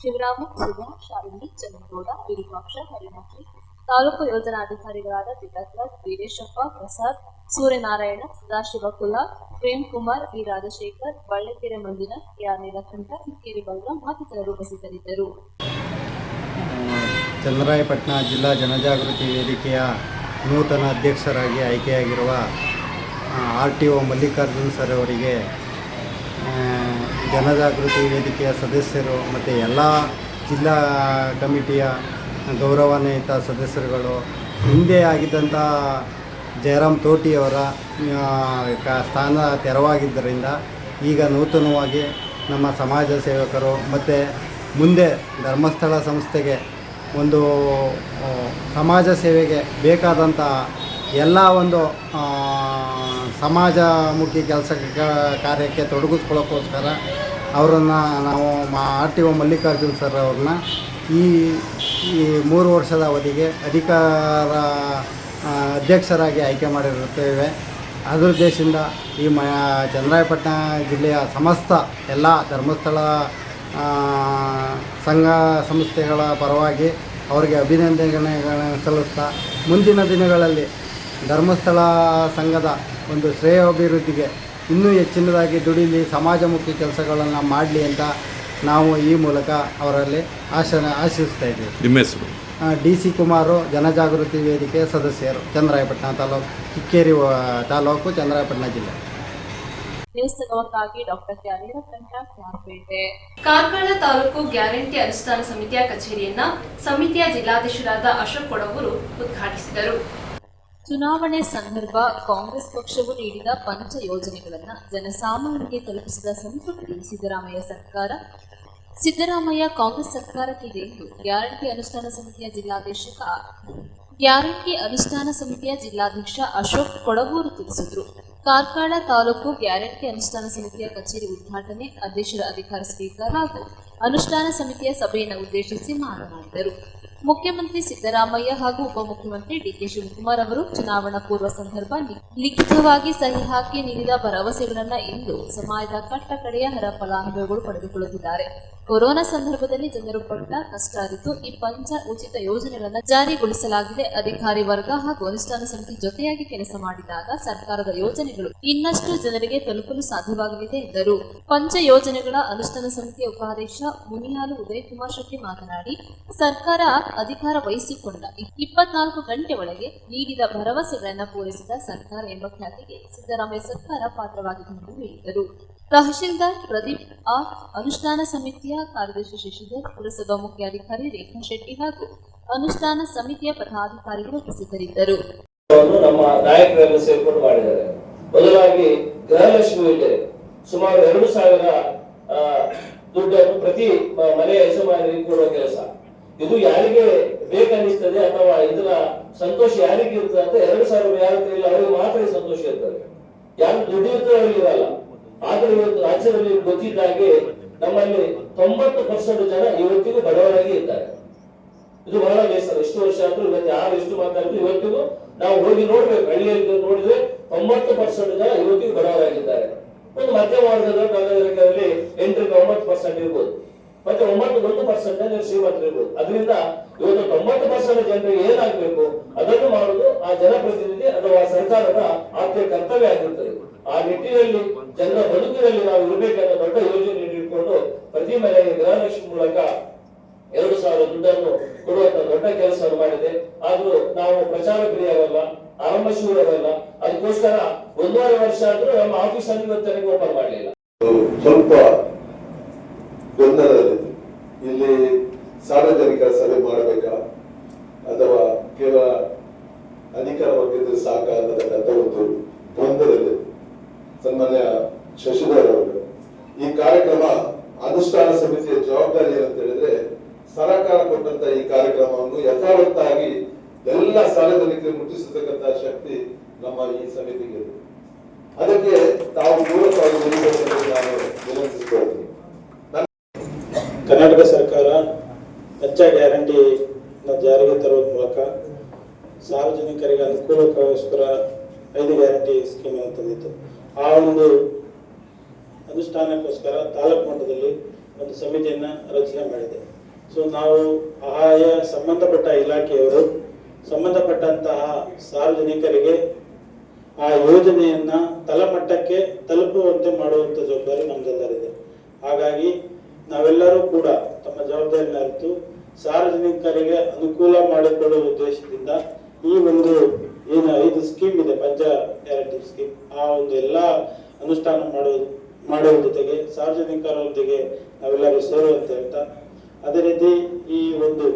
ಶಿವರಾಮ, ಸುಧಾ, ಶಾಲಿನಿ, ಚಂದ್ರಗೌಡ, ವಿರೂಪಾಕ್ಷ, ಹರಿನಾಥಿ, ತಾಲೂಕು ಯೋಜನಾಧಿಕಾರಿಗಳಾದ ತಿಲಕ್ರಾಜ್, ವೀರೇಶಪ್ಪ, ಪ್ರಸಾದ್, ಸೂರ್ಯನಾರಾಯಣ, ಸದಾಶಿವ ಕುಲ, ಪ್ರೇಮ್ ಕುಮಾರ್, ವಿ ರಾಜಶೇಖರ್, ಬಳ್ಳೆಕೆರೆ ಮಂಜುನಾಥ್, ಕೆಆರ್ ನೀಲಕಂಠ, ಕಿಕ್ಕೇರಿ ಬಲರಾಮ್ ಮತ್ತಿತರರು ಉಪಸ್ಥಿತರಿದ್ದರು. ಚನ್ನರಾಯಪಟ್ಟಣ ಜಿಲ್ಲಾ ಜನಜಾಗೃತಿ ವೇದಿಕೆಯ ನೂತನ ಅಧ್ಯಕ್ಷರಾಗಿ ಆಯ್ಕೆಯಾಗಿರುವ ಆರ್ಟಿಒ ಮಲ್ಲಿಕಾರ್ಜುನ್ ಸರ್ ಅವರಿಗೆ ಜನಜಾಗೃತಿ ವೇದಿಕೆಯ ಸದಸ್ಯರು ಮತ್ತು ಎಲ್ಲ ಜಿಲ್ಲಾ ಕಮಿಟಿಯ ಗೌರವಾನ್ವಿತ ಸದಸ್ಯರುಗಳು ಹಿಂದೆ ಆಗಿದ್ದಂಥ ಜಯರಾಮ್ ತೋಟಿಯವರ ಸ್ಥಾನ ತೆರವಾಗಿದ್ದರಿಂದ ಈಗ ನೂತನವಾಗಿ ನಮ್ಮ ಸಮಾಜ ಸೇವಕರು ಮತ್ತು ಮುಂದೆ ಧರ್ಮಸ್ಥಳ ಸಂಸ್ಥೆಗೆ ಒಂದು ಸಮಾಜ ಸೇವೆಗೆ ಬೇಕಾದಂಥ ಎಲ್ಲ ಒಂದು ಸಮಾಜಮುಖಿ ಕೆಲಸ ಕಾರ್ಯಕ್ಕೆ ತೊಡಗಿಸ್ಕೊಳ್ಳೋಕ್ಕೋಸ್ಕರ ಅವರನ್ನು ನಾವು RTO ಮಲ್ಲಿಕಾರ್ಜುನ್ ಸರ್ ಅವ್ರನ್ನ ಈ 3 ವರ್ಷದ ಅವಧಿಗೆ ಅಧ್ಯಕ್ಷರಾಗಿ ಆಯ್ಕೆ ಮಾಡಿರುತ್ತೇವೆ. ಅದರ ಉದ್ದೇಶದಿಂದ ಈ ಚನ್ನರಾಯಪಟ್ಟಣ ಜಿಲ್ಲೆಯ ಸಮಸ್ತ ಎಲ್ಲ ಧರ್ಮಸ್ಥಳ ಸಂಘ ಸಂಸ್ಥೆಗಳ ಪರವಾಗಿ ಅವರಿಗೆ ಅಭಿನಂದನೆಗಳನ್ನು ಸಲ್ಲಿಸ್ತಾ ಮುಂದಿನ ದಿನಗಳಲ್ಲಿ ಧರ್ಮಸ್ಥಳ ಸಂಘದ ಒಂದು ಶ್ರೇಯೋಭಿವೃದ್ಧಿಗೆ ಇನ್ನೂ ಹೆಚ್ಚಿನದಾಗಿ ದುಡಿಲಿ, ಸಮಾಜಮುಖಿ ಕೆಲಸಗಳನ್ನು ಮಾಡಲಿ ಅಂತ ನಾವು ಈ ಮೂಲಕ ಅವರಲ್ಲಿ ಆಶಿಸ್ತಾ ಇದ್ದೀವಿ. ನಿಮ್ಮ ಹೆಸರು? DC ಕುಮಾರು, ಜನಜಾಗೃತಿ ವೇದಿಕೆ ಸದಸ್ಯರು, ಚನ್ನರಾಯಪಟ್ಟಣ ತಾಲೂಕು, ಕಿಕ್ಕೇರಿ ತಾಲೂಕು, ಚನ್ನರಾಯಪಟ್ಟಣ ಜಿಲ್ಲೆ. ನ್ಯೂಸ್ ತಗೋಕ್ಕಾಗಿ ಡಾಕ್ಟರ್ ಕ್ಯಾರ್ಪೇಟೆ. ಕಾರ್ಕಳ ತಾಲೂಕು ಗ್ಯಾರಂಟಿ ಅನುಷ್ಠಾನ ಸಮಿತಿಯ ಕಚೇರಿಯನ್ನ ಸಮಿತಿಯ ಜಿಲ್ಲಾಧ್ಯಕ್ಷರಾದ ಅಶೋಕ್ ಕೊಡವೂರು ಉದ್ಘಾಟಿಸಿದರು. ಚುನಾವಣೆ ಸಂದರ್ಭ ಕಾಂಗ್ರೆಸ್ ಪಕ್ಷವು ನೀಡಿದ ಪಂಚ ಯೋಜನೆಗಳನ್ನು ಜನಸಾಮಾನ್ಯರಿಗೆ ತಲುಪಿಸಿದ ಸಂತೃಪ್ತಿ ಸಿದ್ದರಾಮಯ್ಯ ಕಾಂಗ್ರೆಸ್ ಸರ್ಕಾರಕ್ಕಿದೆ ಎಂದು ಗ್ಯಾರಂಟಿ ಅನುಷ್ಠಾನ ಸಮಿತಿಯ ಜಿಲ್ಲಾಧ್ಯಕ್ಷ ಅಶೋಕ್ ಕೊಡವೂರು ತಿಳಿಸಿದರು. ಕಾರ್ಕಳ ತಾಲೂಕು ಗ್ಯಾರಂಟಿ ಅನುಷ್ಠಾನ ಸಮಿತಿಯ ಕಚೇರಿ ಉದ್ಘಾಟನೆ, ಅಧ್ಯಕ್ಷರ ಅಧಿಕಾರ ಸ್ವೀಕಾರ ಹಾಗೂ ಅನುಷ್ಠಾನ ಸಮಿತಿಯ ಸಭೆಯನ್ನು ಉದ್ದೇಶಿಸಿ ಮಾತನಾಡಿದರು. ಮುಖ್ಯಮಂತ್ರಿ ಸಿದ್ದರಾಮಯ್ಯ ಹಾಗೂ ಉಪಮುಖ್ಯಮಂತ್ರಿ DK ಶಿವಕುಮಾರ್ ಅವರು ಚುನಾವಣಾ ಪೂರ್ವ ಸಂದರ್ಭ ಲಿಖಿತವಾಗಿ ಸಹಿ ಹಾಕಿ ನೀಡಿದ ಭರವಸೆಗಳನ್ನು ಇಂದು ಸಮಾಜದ ಕಟ್ಟಕಡೆಯ ಹರ ಫಲಾನುಭವಿಗಳು ಪಡೆದುಕೊಳ್ಳುತ್ತಿದ್ದಾರೆ. ಕೊರೋನಾ ಸಂದರ್ಭದಲ್ಲಿ ಜನರು ಪಟ್ಟ ಕಷ್ಟ ಅರಿತು ಈ ಪಂಚ ಉಚಿತ ಯೋಜನೆಗಳನ್ನು ಜಾರಿಗೊಳಿಸಲಾಗಿದೆ. ಅಧಿಕಾರಿ ವರ್ಗ ಹಾಗೂ ಅನುಷ್ಠಾನ ಸಮಿತಿ ಜೊತೆಯಾಗಿ ಕೆಲಸ ಮಾಡಿದಾಗ ಸರ್ಕಾರದ ಯೋಜನೆಗಳು ಇನ್ನಷ್ಟು ಜನರಿಗೆ ತಲುಪಲು ಸಾಧ್ಯವಾಗಲಿದೆ ಎಂದರು. ಪಂಚ ಯೋಜನೆಗಳ ಅನುಷ್ಠಾನ ಸಮಿತಿಯ ಉಪಾಧ್ಯಕ್ಷ ಮುನಿಯಾಲು ಉದಯಕುಮಾರ್ ಶೆಟ್ಟಿ ಮಾತನಾಡಿ, ಸರ್ಕಾರ ಅಧಿಕಾರ ವಹಿಸಿಕೊಂಡ 24 ಗಂಟೆ ಒಳಗೆ ನೀಡಿದ ಭರವಸೆಗಳನ್ನು ಪೂರೈಸಿದ ಸರ್ಕಾರ ಎಂಬ ಖ್ಯಾತಿಗೆ ಸಿದ್ದರಾಮಯ್ಯ ಸರ್ಕಾರ ಪಾತ್ರವಾಗಿದೆ ಎಂದು ಹೇಳಿದರು. ತಹಶೀಲ್ದಾರ್ ಪ್ರದೀಪ್ ಆರ್, ಅನುಷ್ಠಾನ ಸಮಿತಿಯ ಕಾರ್ಯದರ್ಶಿ ಶಶಿಧರ್, ಪುರಸಭಾ ಮುಖ್ಯಾಧಿಕಾರಿ ರೇಖಾ ಶೆಟ್ಟಿ ಹಾಗೂ ಅನುಷ್ಠಾನ ಸಮಿತಿಯ ಪದಾಧಿಕಾರಿಗಳು ಉಪಸ್ಥಿತರಿದ್ದರು. ನಮ್ಮ ನಾಯಕರೆಲ್ಲ ಸೇರ್ಕೊಂಡು ಮಾಡಿದ್ದಾರೆ. ಮೊದಲಾಗಿ ಗೃಹಲಕ್ಷ್ಮಿ ಯೋಜನೆ ಸುಮಾರು 2,000 ದುಡ್ಡನ್ನು ಪ್ರತಿ ಮನೆಯ ಯಜಮಾನರಿಗೆ ಕೊಡುವ ಕೆಲಸ. ಇದು ಯಾರಿಗೆ ಬೇಕನ್ನಿಸ್ತದೆ ಅಥವಾ ಇದರ ಸಂತೋಷ ಯಾರಿಗೆ ಇರ್ತದೆ ಅಂತ 2,000 ಯಾರ ಇಲ್ಲ, ಅವರಿಗೆ ಮಾತ್ರ ಸಂತೋಷ ಇರ್ತದೆ. ಯಾರು ದುಡ್ಡು ಇರ್ತದೆ ಅವರಿಗೆ ಇರಲ್ಲ. ಆದ್ರೆ ಇವತ್ತು ರಾಜ್ಯದಲ್ಲಿ ಗೊತ್ತಿದ್ದಾಗೆ ನಮ್ಮಲ್ಲಿ 90% ಜನ ಇವತ್ತಿಗೂ ಬಡವರಾಗಿ ಇದ್ದಾರೆ. ಇದು ಬಹಳ ಬೇಸರ. ಎಷ್ಟು ವರ್ಷ ಆದ್ರೂ ಇವತ್ತು ಯಾರು ಎಷ್ಟು ಮಾತಾಡಿದ್ರು ಇವತ್ತಿಗೂ ನಾವು ಹೋಗಿ ನೋಡ್ಬೇಕು. ಹಳ್ಳಿಯಲ್ಲಿ ನೋಡಿದ್ರೆ 90% ಜನ ಇವತ್ತಿಗೂ ಬಡವರಾಗಿದ್ದಾರೆ. ಒಂದು ಮಧ್ಯಮ ವರ್ಗದ ಕರ್ನಾಟಕದಲ್ಲಿ 8-9% ಇರ್ಬೋದು, ಮತ್ತೆ 9-1% ಶ್ರೀಮಂತರು ಇರ್ಬೋದು. ಅದರಿಂದ ಇವತ್ತು 90% ಜನರಿಗೆ ಏನಾಗಬೇಕು ಅದನ್ನು ಮಾಡುವುದು ಆ ಜನಪ್ರತಿನಿಧಿ ಅಥವಾ ಸರ್ಕಾರದ ಆದ್ಯ ಕರ್ತವ್ಯ ಆಗಿರ್ತದೆ. ಆ ನಿಟ್ಟಿನಲ್ಲಿ ಜನರ ಬದುಕಿನಲ್ಲಿ ನಾವು ಇರಬೇಕಾದ ದೊಡ್ಡ ಯೋಜನೆ ಇಟ್ಕೊಂಡು ಪ್ರತಿ ಮನೆಗೆ ಗೃಹಲಕ್ಷ್ಮಿ ಮೂಲಕ 2,000 ದುಡ್ಡನ್ನು ಕೊಡುವಂತ ದೊಡ್ಡ ಕೆಲಸವನ್ನು ಮಾಡಿದೆ. ಆದ್ರೂ ನಾವು ಪ್ರಚಾರ ಪ್ರಿಯರಲ್ಲ, ಆರಂಭಶೂರರಲ್ಲ. ಅದಕ್ಕೋಸ್ಕರ 1.5 ವರ್ಷ ಆದ್ರೂ ನಮ್ಮ ಆಫೀಸ್ ಅಲ್ಲಿ ಇವತ್ತರೆಗೆ ಓಪನ್ ಮಾಡಲಿಲ್ಲ. ಸ್ವಲ್ಪ ಗೊಂದಲದಲ್ಲಿತ್ತು. ಇಲ್ಲಿ ಸಾರ್ವಜನಿಕ ಸಭೆ ಮಾಡಬೇಕಾ ಅಥವಾ ಕೇವಲ ಅಧಿಕಾರ ವರ್ಗದ ಸಾಕ ಅನ್ನತಕ್ಕಂಥ ಒಂದು ಗೊಂದಲದಲ್ಲಿ ಸನ್ಮಾನ್ಯ ಶಶಿಧರ್ ಅವರು ಈ ಕಾರ್ಯಕ್ರಮ ಅನುಷ್ಠಾನ ಸಮಿತಿಯ ಜವಾಬ್ದಾರಿ ಏನಂತ ಹೇಳಿದ್ರೆ ಸರ್ಕಾರ ಕೊಟ್ಟಂತ ಈ ಕಾರ್ಯಕ್ರಮವನ್ನು ಯಥಾವತ್ತಾಗಿ ಎಲ್ಲ ಸಾರ್ವಜನಿಕರಿಗೆ ಮುಟ್ಟಿಸತಕ್ಕಂತ ಶಕ್ತಿ ನಮ್ಮ ಈ ಸಮಿತಿಗೆ. ಅದಕ್ಕೆ ತಾವು ಪೂರಕವಾಗಿ ನಾನು ವಿನಂತಿಸಿಕೊಳ್ತೀನಿ. ಕರ್ನಾಟಕ ಸರ್ಕಾರ ಪಂಚ ಗ್ಯಾರಂಟಿ ಜಾರಿಗೆ ತರುವ ಮೂಲಕ ಸಾರ್ವಜನಿಕರಿಗೆ ಅನುಕೂಲಕ್ಕೋಸ್ಕರ 5 ಗ್ಯಾರಂಟಿ ಸ್ಕೀಮ್ ಅನ್ನು ತಂದಿತ್ತು. ಆ ಒಂದು ಅನುಷ್ಠಾನಕ್ಕೋಸ್ಕರ ತಾಲೂಕು ಮಟ್ಟದಲ್ಲಿ ಒಂದು ಸಮಿತಿಯನ್ನ ರಚನೆ ಮಾಡಿದೆ. ಸೊ ನಾವು ಆಯಾ ಸಂಬಂಧಪಟ್ಟ ಇಲಾಖೆಯವರು ಸಂಬಂಧಪಟ್ಟಂತಹ ಸಾರ್ವಜನಿಕರಿಗೆ ಆ ಯೋಜನೆಯನ್ನ ತಳಮಟ್ಟಕ್ಕೆ ತಲುಪುವಂತೆ ಮಾಡುವಂತ ಜವಾಬ್ದಾರಿ ನಮ್ಮೆಲ್ಲರಿದೆ. ಹಾಗಾಗಿ ನಾವೆಲ್ಲರೂ ಕೂಡ ತಮ್ಮ ಜವಾಬ್ದಾರಿನ ಅರಿತು ಸಾರ್ವಜನಿಕರಿಗೆ ಅನುಕೂಲ ಮಾಡಿಕೊಡುವ ಉದ್ದೇಶದಿಂದ ಈ ಒಂದು ಏನು 5 ಸ್ಕೀಮ್ ಇದೆ, ಪಂಚ ಗ್ಯಾರಂಟಿ ಸ್ಕೀಮ್, ಆ ಒಂದು ಎಲ್ಲ ಅನುಷ್ಠಾನ ಮಾಡುವ ಜೊತೆಗೆ ಸಾರ್ವಜನಿಕರೊಂದಿಗೆ ನಾವೆಲ್ಲರೂ ಸೇರುವಂತ ಹೇಳ್ತಾ, ಅದೇ ರೀತಿ ಈ ಒಂದು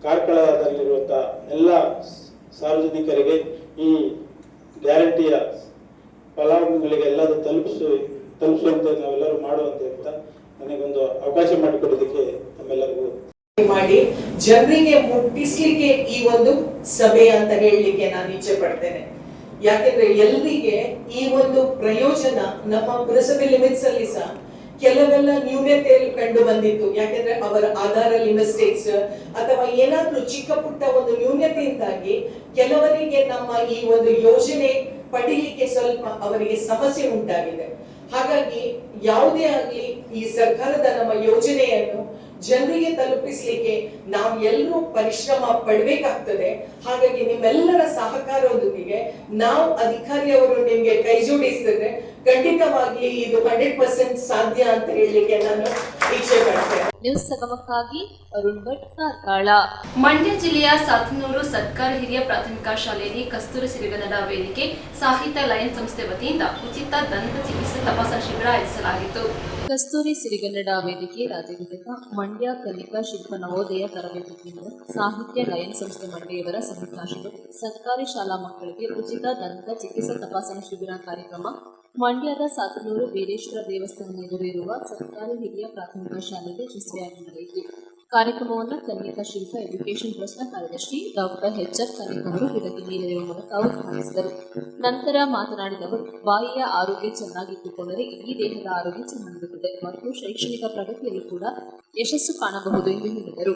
ಕಾರ್ಕಳದಲ್ಲಿರುವಂಥ ಎಲ್ಲ ಸಾರ್ವಜನಿಕರಿಗೆ ಈ ಗ್ಯಾರಂಟಿಯ ಫಲಾನುಭವಿಗಳಿಗೆ ಎಲ್ಲರೂ ತಲುಪಿಸುವಂತೆ ನಾವೆಲ್ಲರೂ ಮಾಡುವಂತೆ ಅಂತ ನನಗೊಂದು ಅವಕಾಶ ಮಾಡಿಕೊಡೋದಕ್ಕೆ ನಮ್ಮೆಲ್ಲರಿಗೂ ಮಾಡಿ ಜನರಿಗೆ ಮುಟ್ಟಿಸ್ಲಿಕ್ಕೆ ಈ ಒಂದು ಸಭೆ ಅಂತ ಹೇಳಲಿಕ್ಕೆ ನಾನು ಇಚ್ಛೆ ಪಡ್ತೇನೆ. ಯಾಕೆಂದ್ರೆ ಎಲ್ಲರಿಗೆ ಈ ಒಂದು ಪ್ರಯೋಜನ ನಮ್ಮ ಪುರಸಭೆ ಲಿಮಿಟ್ಸ್ ಅಲ್ಲಿ ಸಹ ಕೆಲವೆಲ್ಲ ನ್ಯೂನತೆ ಕಂಡು ಬಂದಿತ್ತು. ಯಾಕೆಂದ್ರೆ ಅವರ ಆಧಾರಲ್ಲಿ ಮಿಸ್ಟೇಕ್ಸ್ ಅಥವಾ ಏನಾದ್ರೂ ಚಿಕ್ಕ ಪುಟ್ಟ ಒಂದು ನ್ಯೂನತೆಯಿಂದಾಗಿ ಕೆಲವರಿಗೆ ನಮ್ಮ ಈ ಒಂದು ಯೋಜನೆ ಪಡೀಲಿಕ್ಕೆ ಸ್ವಲ್ಪ ಅವರಿಗೆ ಸಮಸ್ಯೆ ಉಂಟಾಗಿದೆ. ಹಾಗಾಗಿ ಯಾವುದೇ ಆಗಲಿ ಈ ಸರ್ಕಾರದ ನಮ್ಮ ಯೋಜನೆಯನ್ನು ಜನರಿಗೆ ತಲುಪಿಸಲಿಕ್ಕೆ ನಾವು ಎಲ್ಲರೂ ಪರಿಶ್ರಮ ಪಡಬೇಕಾಗ್ತದೆ. ಹಾಗಾಗಿ ನಿಮ್ಮೆಲ್ಲರ ಸಹಕಾರದೊಂದಿಗೆ ನಾವು ಅಧಿಕಾರಿಯವರು ನಿಮ್ಗೆ ಕೈ ಜೋಡಿಸಿದ್ರೆ ಖಂಡಿತವಾಗಿ ಇದು 100% ಸಾಧ್ಯ ಅಂತ ಹೇಳಲಿಕ್ಕೆ ನಾನು ಇಚ್ಛೆ ಪಡ್ತೇನೆ. ನ್ಯೂಸ್ ಸಂಗಮಕ್ಕಾಗಿ ಅರುಣ್ ಭಟ್, ಕಾರ್ಕಳ. ಮಂಡ್ಯ ಜಿಲ್ಲೆಯ ಸಾತನೂರು ಸರ್ಕಾರಿ ಹಿರಿಯ ಪ್ರಾಥಮಿಕ ಶಾಲೆಯಲ್ಲಿ ಕಸ್ತೂರಿ ಸಿರಿಗನ್ನಡ ವೇದಿಕೆ ಸಾಹಿತ್ಯ ಲಯನ್ ಸಂಸ್ಥೆ ವತಿಯಿಂದ ಉಚಿತ ದಂತ ಚಿಕಿತ್ಸೆ ತಪಾಸಣಾ ಶಿಬಿರ ಆಯೋಜಿಸಲಾಗಿತ್ತು. ಕಸ್ತೂರಿ ಸಿರಿಗನ್ನಡ ವೇದಿಕೆ ರಾಜ್ಯಘಟಕ ಮಂಡ್ಯ ಕಲಿಕಾ ಶಿಲ್ಪ ನವೋದಯ ತರಬೇತಿ ಕೇಂದ್ರ ಸಾಹಿತ್ಯ ಲಯನ್ ಸಂಸ್ಥೆ ಮಂಡ್ಯವರ ಸಂಯುಕ್ತಾಶ್ರಯದಲ್ಲಿ ಸರ್ಕಾರಿ ಶಾಲಾ ಮಕ್ಕಳಿಗೆ ಉಚಿತ ದಂತ ಚಿಕಿತ್ಸಾ ತಪಾಸಣಾ ಶಿಬಿರ ಕಾರ್ಯಕ್ರಮ ಮಂಡ್ಯದ ಸಾತನೂರು ಬೀರೇಶ್ವರ ದೇವಸ್ಥಾನ ಎದುರಿರುವ ಸರ್ಕಾರಿ ಹಿರಿಯ ಪ್ರಾಥಮಿಕ ಶಾಲೆಯಲ್ಲಿ ಯಶಸ್ವಿಯಾಗಿ ನಡೆಯಿತು. ಕಾರ್ಯಕ್ರಮವನ್ನು ಕನ್ನಿಕಾ ಶಿಲ್ಪ ಎಜುಕೇಷನ್ ಟ್ರಸ್ಟ್ನ ಕಾರ್ಯದರ್ಶಿ ಡಾಕ್ಟರ್ ಎಚ್.ಆರ್. ಕನಿಕ್ ಅವರು ಗಿಡಕ್ಕೆ ನೀರೆರೆಯುವ ಮೂಲಕ ಉದ್ಘಾಟಿಸಿದರು. ನಂತರ ಮಾತನಾಡಿದ ಅವರು, ಬಾಯಿಯ ಆರೋಗ್ಯ ಚೆನ್ನಾಗಿಟ್ಟುಕೊಂಡರೆ ಇಡೀ ದೇಹದ ಆರೋಗ್ಯ ಚೆನ್ನಾಗಿರುತ್ತದೆ ಮತ್ತು ಶೈಕ್ಷಣಿಕ ಪ್ರಗತಿಯಲ್ಲಿ ಕೂಡ ಯಶಸ್ಸು ಕಾಣಬಹುದು ಎಂದು ಹೇಳಿದರು.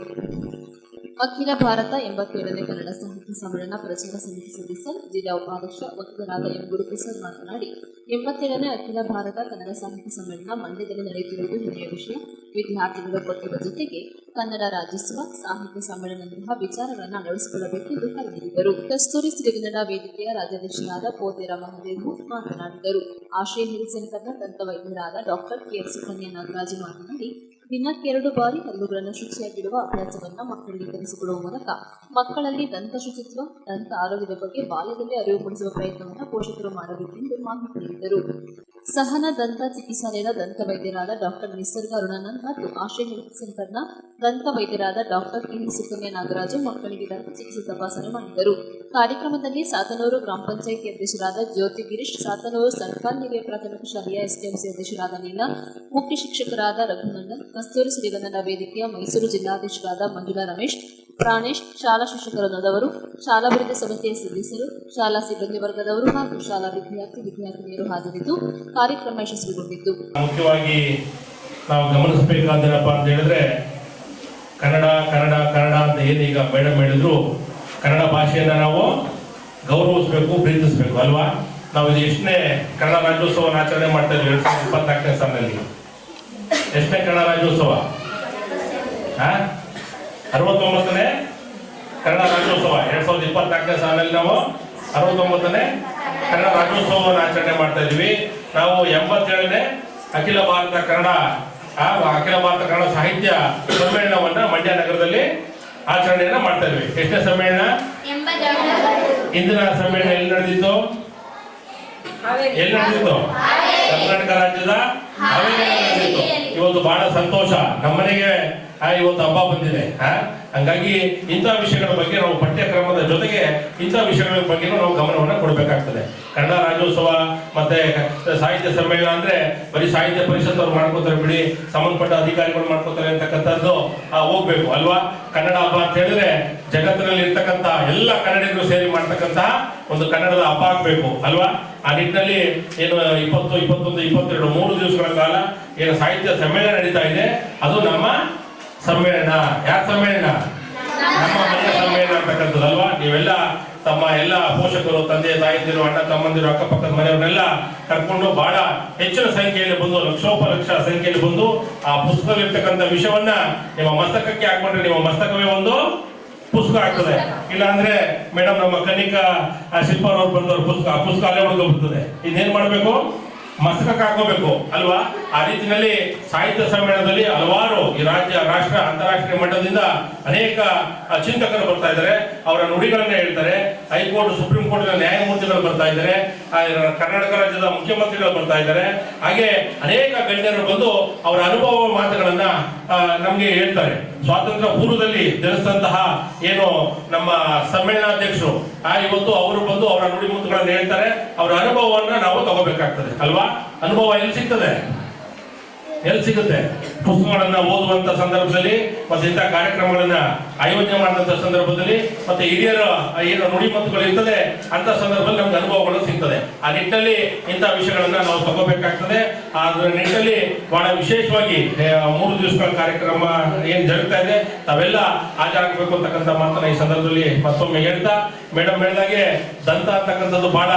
ಅಖಿಲ ಭಾರತ 87ನೇ ಕನ್ನಡ ಸಾಹಿತ್ಯ ಸಮ್ಮೇಳನ ಪ್ರಚಾರ ಸಮಿತಿ ಸದಸ್ಯ ಜಿಲ್ಲಾ ಉಪಾಧ್ಯಕ್ಷ ವಕೀಲರಾದ ಎಂ ಗುರುಪ್ರಸಾದ್ ಮಾತನಾಡಿ, 87ನೇ ಅಖಿಲ ಭಾರತ ಕನ್ನಡ ಸಾಹಿತ್ಯ ಸಮ್ಮೇಳನ ಮಂಡ್ಯದಲ್ಲಿ ನಡೆಯುತ್ತಿರುವುದು ಹೆಮ್ಮೆಯ ವಿಷಯ. ವಿದ್ಯಾರ್ಥಿಗಳ ಒತ್ತಡದ ಜೊತೆಗೆ ಕನ್ನಡ ರಾಜ್ಯೋತ್ಸವ, ಸಾಹಿತ್ಯ ಸಮ್ಮೇಳನದಂತಹ ವಿಚಾರಗಳನ್ನು ಅಳವಡಿಸಿಕೊಳ್ಳಬೇಕೆಂದು ಕರೆ ನೀಡಿದರು. ಕಸ್ತೂರಿ ಸಿರಿಗನ್ನಡ ವೇದಿಕೆಯ ರಾಜ್ಯಾಧ್ಯಕ್ಷರಾದ ಪೋತೇರ ಮಹದೇವು ಮಾತನಾಡಿದರು. ಆಶ್ರಯ ಹೆಲ್ತ್ ಸೆಂಟರ್ನ ದಂತ ವೈದ್ಯರಾದ ಡಾಕ್ಟರ್ ಕೆ.ಎಫ್. ಸುಕನ್ಯಾ ನಾಗರಾಜು ಮಾತನಾಡಿ, ದಿನಕ್ಕೆ 2 ಬಾರಿ ಹಲ್ಲುಗಳನ್ನು ಶುಚಿಯಾಗಿಡುವ ಅಭ್ಯಾಸವನ್ನು ಮಕ್ಕಳಿಗೆ ಕಲಿಸಿಕೊಡುವ ಮೂಲಕ ಮಕ್ಕಳಲ್ಲಿ ದಂತ ಶುಚಿತ್ವ, ದಂತ ಆರೋಗ್ಯದ ಬಗ್ಗೆ ಬಾಲ್ಯದಲ್ಲಿ ಅರಿವು ಮೂಡಿಸುವ ಪ್ರಯತ್ನವನ್ನು ಪೋಷಕರು ಮಾಡಬೇಕೆಂದು ಮಾಹಿತಿ ನೀಡಿದರು. ಸಹನ ದಂತ ಚಿಕಿತ್ಸಾಲಯದ ದಂತ ವೈದ್ಯರಾದ ಡಾಕ್ಟರ್ ನಿಸರ್ಗ ಅರುಣಾನಂದ್ ಮತ್ತು ಆಶ್ರಯ ಹೆಲ್ತ್ ಸೆಂಟರ್ನ ದಂತ ವೈದ್ಯರಾದ ಡಾಕ್ಟರ್ ಕೆ. ಸುಕನ್ಯಾ ನಾಗರಾಜು ಮಕ್ಕಳಿಗೆ ದಂತ ಚಿಕಿತ್ಸೆ ತಪಾಸಣೆ ಮಾಡಿದರು. ಕಾರ್ಯಕ್ರಮದಲ್ಲಿ ಸಾತನೂರು ಗ್ರಾಮ ಪಂಚಾಯಿತಿ ಅಧ್ಯಕ್ಷರಾದ ಜ್ಯೋತಿ ಗಿರೀಶ್, ಸಾತನೂರು ಸರ್ಕಾರಿ ಹಿರಿಯ ಪ್ರಾಥಮಿಕ ಶಾಲೆಯ ಎಸ್ಡಿಎಂಸಿ ಅಧ್ಯಕ್ಷರಾದ ನೀಲಾ, ಮುಖ್ಯ ಶಿಕ್ಷಕರಾದ ರಘುನಂದನ್, ಕಸ್ತೂರಿ ಸಿರಿಗನ್ನಡ ವೇದಿಕೆಯ ಮೈಸೂರು ಜಿಲ್ಲಾಧ್ಯಕ್ಷರಾದ ಮಂಜುಳಾ ರಮೇಶ್, ಪ್ರಾಣೇಶ್, ಶಾಲಾ ಶಿಕ್ಷಕರಾದವರು, ಶಾಲಾ ಅಭಿವೃದ್ಧಿ ಸಮಿತಿಯ ಸದಸ್ಯರು, ಶಾಲಾ ಸಿಬ್ಬಂದಿ ವರ್ಗದವರು ಹಾಗೂ ಶಾಲಾ ವಿದ್ಯಾರ್ಥಿನಿಯರು ಹಾಜರಿದ್ದು ಕಾರ್ಯಕ್ರಮ ಯಶಸ್ವಿಗೊಂಡಿತು. ಮುಖ್ಯವಾಗಿ ನಾವು ಗಮನಿಸಬೇಕಾದೇನಪ್ಪ ಅಂತ ಹೇಳಿದ್ರೆ, ಕನ್ನಡ ಕನ್ನಡ ಕನ್ನಡ ಅಂತ ಏನೀಗ ಮೇಡಮ್ ಹೇಳಿದ್ರು, ಕನ್ನಡ ಭಾಷೆಯನ್ನು ನಾವು ಗೌರವಿಸಬೇಕು, ಪ್ರೀತಿಸಬೇಕು ಅಲ್ವಾ. ನಾವು ಇದು ಎಷ್ಟನೇ ಕನ್ನಡ ರಾಜ್ಯೋತ್ಸವವನ್ನು ಆಚರಣೆ ಮಾಡ್ತಾ ಇದ್ವಿ 2024ನೇ ಸಾಲಿನಲ್ಲಿ. ಎಷ್ಟನೇ ಕನ್ನಡ ರಾಜ್ಯೋತ್ಸವ? 69ನೇ ಕನ್ನಡ ರಾಜ್ಯೋತ್ಸವ 2024ನೇ ಸಾಲಿನಲ್ಲಿ ನಾವು 69ನೇ ಕನ್ನಡ ರಾಜ್ಯೋತ್ಸವವನ್ನು ಆಚರಣೆ ಮಾಡ್ತಾ ಇದ್ವಿ. ನಾವು 87ನೇ ಅಖಿಲ ಭಾರತ ಕನ್ನಡ ಸಾಹಿತ್ಯ ಸಮ್ಮೇಳನವನ್ನ ಮಂಡ್ಯ ನಗರದಲ್ಲಿ ಆಚರಣೆಯನ್ನ ಮಾಡ್ತಾ ಇದ್ವಿ. ಎಷ್ಟನೇ ಸಮ್ಮೇಳನ? ಇಂದಿನ ಸಮ್ಮೇಳನ ಎಲ್ಲಿ ನಡೆದಿತ್ತು? ಕರ್ನಾಟಕ ರಾಜ್ಯದ ಹಾವೇರಿಯಲ್ಲಿ ನಡೆದಿತ್ತು. ಇವತ್ತು ಬಹಳ ಸಂತೋಷ, ನಮ್ಮನೆಗೆ ಇವತ್ತು ಹಬ್ಬ ಬಂದಿದೆ. ಹಂಗಾಗಿ ಇಂಥ ವಿಷಯಗಳ ಬಗ್ಗೆ ನಾವು ಪಠ್ಯಕ್ರಮದ ಜೊತೆಗೆ ಇಂಥ ವಿಷಯಗಳ ಬಗ್ಗೆ ನಾವು ಗಮನವನ್ನು ಕೊಡಬೇಕಾಗ್ತದೆ. ಕನ್ನಡ ರಾಜ್ಯೋತ್ಸವ ಮತ್ತೆ ಸಾಹಿತ್ಯ ಸಮ್ಮೇಳನ ಅಂದ್ರೆ ಬರೀ ಸಾಹಿತ್ಯ ಪರಿಷತ್ ಅವ್ರು ಮಾಡ್ಕೋತಾರೆ ಬಿಡಿ, ಸಂಬಂಧಪಟ್ಟ ಅಧಿಕಾರಿಗಳು ಮಾಡ್ಕೋತಾರೆ ಅಂತಕ್ಕಂಥದ್ದು ಹೋಗ್ಬೇಕು ಅಲ್ವಾ. ಕನ್ನಡ ಹಬ್ಬ ಅಂತ ಹೇಳಿದ್ರೆ ಜಗತ್ತಿನಲ್ಲಿ ಇರ್ತಕ್ಕಂಥ ಎಲ್ಲ ಕನ್ನಡಿಗರು ಸೇರಿ ಮಾಡ್ತಕ್ಕಂತಹ ಒಂದು ಕನ್ನಡದ ಹಬ್ಬ ಆಗ್ಬೇಕು ಅಲ್ವಾ. ಆ ನಿಟ್ಟಿನಲ್ಲಿ ಏನು 20, 21, 22 3 ದಿವಸಗಳ ಕಾಲ ಏನು ಸಾಹಿತ್ಯ ಸಮ್ಮೇಳನ ನಡೀತಾ ಇದೆ, ಅದು ನಮ್ಮ ಸಮ್ಮೇಳನ. ಯಾರ ಸಮ್ಮೇಳನ? ನಮ್ಮ ಮಂಡ್ಯ ಸಮ್ಮೇಳನ ಅಂತಕ್ಕಂಥದ್ದು ಅಲ್ವಾ. ನೀವೆಲ್ಲ ತಮ್ಮ ಎಲ್ಲ ಪೋಷಕರು, ತಂದೆ ತಾಯಂದಿರು, ಅಣ್ಣ ತಮ್ಮಂದಿರು, ಅಕ್ಕಪಕ್ಕದ ಮನೆಯವನ್ನೆಲ್ಲ ಕರ್ಕೊಂಡು ಬಹಳ ಹೆಚ್ಚಿನ ಸಂಖ್ಯೆಯಲ್ಲಿ ಬಂದು, ಲಕ್ಷೋಪಲಕ್ಷ ಸಂಖ್ಯೆಯಲ್ಲಿ ಬಂದು ಆ ಪುಸ್ತಕದಲ್ಲಿರ್ತಕ್ಕಂಥ ವಿಷಯವನ್ನ ನಿಮ್ಮ ಮಸ್ತಕಕ್ಕೆ ಹಾಕೊಂಡ್ರೆ ನಿಮ್ಮ ಮಸ್ತಕವೇ ಒಂದು ಪುಸ್ತಕ ಆಗ್ತದೆ. ಇಲ್ಲ ಅಂದ್ರೆ ಮೇಡಮ್ ನಮ್ಮ ಕನಿಕಾ ಶಿಲ್ಪ ಅವ್ರು ಬಂದವ್ರ ಪುಸ್ತಕ ಅಲ್ಲೇ ಉಳ್ಕೊಂಡ್ಬಿಡ್ತದೆ. ಇನ್ನೇನ್ ಮಾಡ್ಬೇಕು? ಮಸ್ತಕಕ್ಕೆ ಹಾಕೋಬೇಕು ಅಲ್ವಾ. ಆ ರೀತಿಯಲ್ಲಿ ಸಾಹಿತ್ಯ ಸಮ್ಮೇಳನದಲ್ಲಿ ಹಲವಾರು ಈ ರಾಜ್ಯ, ರಾಷ್ಟ್ರ, ಅಂತಾರಾಷ್ಟ್ರೀಯ ಮಟ್ಟದಿಂದ ಅನೇಕ ಚಿಂತಕರು ಬರ್ತಾ ಇದ್ದಾರೆ. ಅವರ ನುಡಿಗಳನ್ನ ಹೇಳ್ತಾರೆ. ಹೈಕೋರ್ಟ್ ಸುಪ್ರೀಂ ಕೋರ್ಟಿನ ನ್ಯಾಯಮೂರ್ತಿಗಳು ಬರ್ತಾ ಇದ್ದಾರೆ, ಕರ್ನಾಟಕ ರಾಜ್ಯದ ಮುಖ್ಯಮಂತ್ರಿಗಳು ಬರ್ತಾ ಇದ್ದಾರೆ, ಹಾಗೆ ಅನೇಕ ಗಣ್ಯರು ಬಂದು ಅವರ ಅನುಭವ ಮಾತುಗಳನ್ನ ನಮ್ಗೆ ಹೇಳ್ತಾರೆ. ಸ್ವಾತಂತ್ರ್ಯ ಪೂರ್ವದಲ್ಲಿ ಜನಿಸಿದಂತಹ ಏನು ನಮ್ಮ ಸಮ್ಮೇಳನಾಧ್ಯಕ್ಷರು ಇವತ್ತು ಅವರು ಬಂದು ಅವರ ನುಡಿಮುತ್ತುಗಳನ್ನು ಹೇಳ್ತಾರೆ. ಅವರ ಅನುಭವವನ್ನ ನಾವು ತಗೋಬೇಕಾಗ್ತದೆ ಅಲ್ವಾ? ಅನುಭವ ಎಲ್ಲಿ ಸಿಗ್ತದೆ? ಎಲ್ಲಿ ಸಿಗುತ್ತೆ? ಪುಸ್ತಕಗಳನ್ನ ಓದುವಂತ ಸಂದರ್ಭದಲ್ಲಿ, ಮತ್ತೆ ಇಂಥ ಕಾರ್ಯಕ್ರಮಗಳನ್ನ ಆಯೋಜನೆ ಮಾಡಿದಂತ ಸಂದರ್ಭದಲ್ಲಿ, ಮತ್ತೆ ಹಿರಿಯರ ಏನು ನುಡಿಮುತ್ತುಗಳು ಇರ್ತದೆ ಅಂತ ಸಂದರ್ಭದಲ್ಲಿ ನಮ್ಗೆ ಅನುಭವಗಳು ಸಿಗ್ತದೆ. ಆ ನಿಟ್ಟಿನಲ್ಲಿ ಇಂಥ ವಿಷಯಗಳನ್ನ ನಾವು ತಗೋಬೇಕಾಗ್ತದೆ. ಅದರ ನಿಟ್ಟಿನಲ್ಲಿ ಬಹಳ ವಿಶೇಷವಾಗಿ 3 ದಿವಸಗಳ ಕಾರ್ಯಕ್ರಮ ಏನ್ ಜರುಗ್ತಾ ಇದೆ ತಾವೆಲ್ಲ ಹಾಜರಾಗಬೇಕು ಅಂತಕ್ಕಂಥ ಮಾತನ್ನ ಈ ಸಂದರ್ಭದಲ್ಲಿ ಮತ್ತೊಮ್ಮೆ ಹೇಳ್ತಾ, ಮೇಡಮ್ ಹೇಳಿದಾಗೆ ದಂತ ಅಂತಕ್ಕಂಥದ್ದು ಬಹಳ